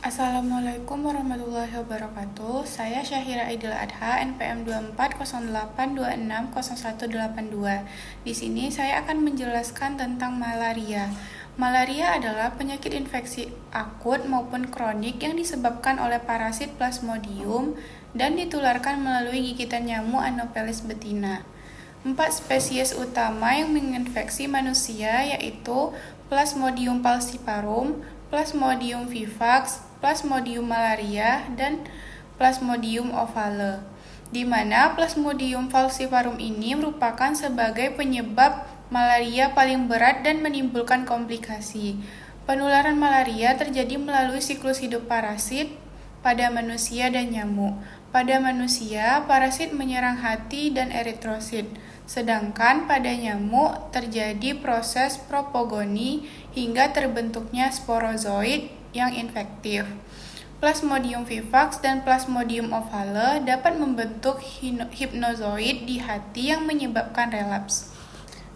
Assalamualaikum warahmatullahi wabarakatuh. Saya Syahira Aidil Adha, NPM 2408260182. Di sini saya akan menjelaskan tentang malaria. Malaria adalah penyakit infeksi akut maupun kronik yang disebabkan oleh parasit Plasmodium dan ditularkan melalui gigitan nyamuk Anopheles betina. 4 spesies utama yang menginfeksi manusia yaitu Plasmodium falciparum, Plasmodium vivax, Plasmodium malaria, dan Plasmodium ovale, di mana Plasmodium falciparum ini merupakan sebagai penyebab malaria paling berat dan menimbulkan komplikasi. Penularan malaria terjadi melalui siklus hidup parasit pada manusia dan nyamuk. Pada manusia, parasit menyerang hati dan eritrosit, sedangkan pada nyamuk terjadi proses propagoni hingga terbentuknya sporozoid yang infektif. Plasmodium vivax dan Plasmodium ovale dapat membentuk hipnozoid di hati yang menyebabkan relaps.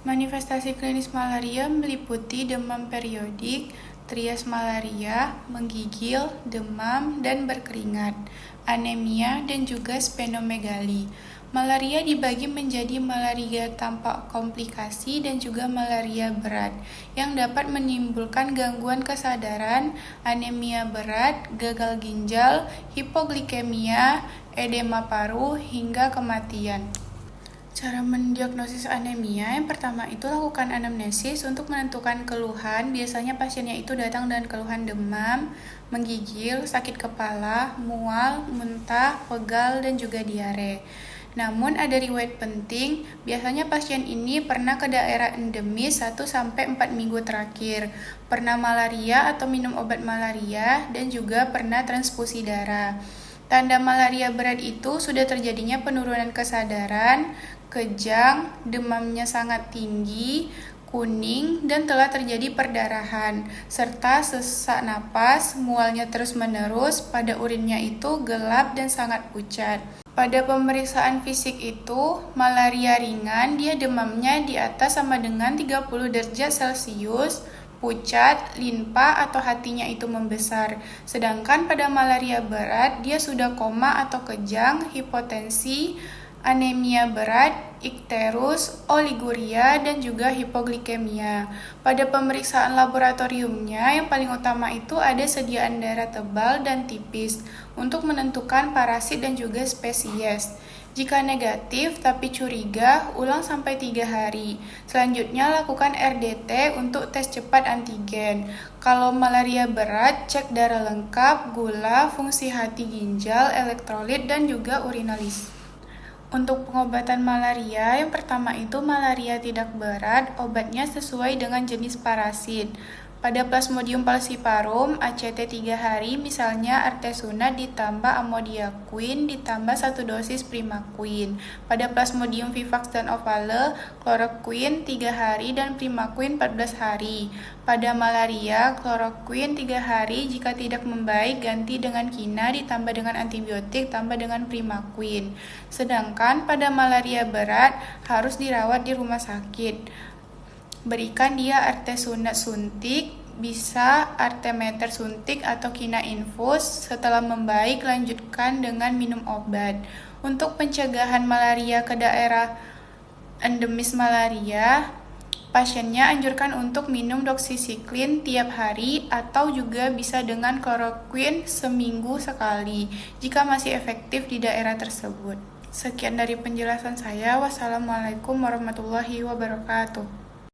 Manifestasi klinis malaria meliputi demam periodik, trias malaria, menggigil, demam, dan berkeringat, anemia, dan juga splenomegali. Malaria dibagi menjadi malaria tanpa komplikasi dan juga malaria berat, yang dapat menimbulkan gangguan kesadaran, anemia berat, gagal ginjal, hipoglikemia, edema paru, hingga kematian. Cara mendiagnosis anemia, yang pertama itu lakukan anamnesis untuk menentukan keluhan. Biasanya pasiennya itu datang dengan keluhan demam, menggigil, sakit kepala, mual, muntah, pegal, dan juga diare. Namun ada riwayat penting, biasanya pasien ini pernah ke daerah endemis 1-4 minggu terakhir, pernah malaria atau minum obat malaria, dan juga pernah transfusi darah. Tanda malaria berat itu sudah terjadinya penurunan kesadaran, kejang, demamnya sangat tinggi, kuning, dan telah terjadi perdarahan, serta sesak napas, mualnya terus-menerus, pada urinnya itu gelap dan sangat pucat. Pada pemeriksaan fisik itu, malaria ringan, dia demamnya di atas sama dengan 30 derajat Celcius, pucat, limpa atau hatinya itu membesar. Sedangkan pada malaria berat, dia sudah koma atau kejang, hipotensi, anemia berat, ikterus, oliguria, dan juga hipoglikemia. Pada pemeriksaan laboratoriumnya, yang paling utama itu ada sediaan darah tebal dan tipis untuk menentukan parasit dan juga spesies. Jika negatif tapi curiga, ulang sampai 3 hari. Selanjutnya lakukan RDT untuk tes cepat antigen. Kalau malaria berat, cek darah lengkap, gula, fungsi hati ginjal, elektrolit, dan juga urinalis. Untuk pengobatan malaria, yang pertama itu malaria tidak berat, obatnya sesuai dengan jenis parasit. Pada Plasmodium falciparum, ACT 3 hari, misalnya artesunat ditambah amodiaquin ditambah 1 dosis primaquin. Pada Plasmodium vivax dan ovale, chloroquine 3 hari dan primaquin 14 hari. Pada malaria, chloroquine 3 hari, jika tidak membaik ganti dengan kina ditambah dengan antibiotik tambah dengan primaquin. Sedangkan pada malaria berat harus dirawat di rumah sakit. Berikan dia artesunat suntik, bisa artemeter suntik atau kina infus. Setelah membaik, lanjutkan dengan minum obat. Untuk pencegahan malaria ke daerah endemis malaria, pasiennya anjurkan untuk minum doxycycline tiap hari atau juga bisa dengan chloroquine seminggu sekali jika masih efektif di daerah tersebut. Sekian dari penjelasan saya. Wassalamualaikum warahmatullahi wabarakatuh.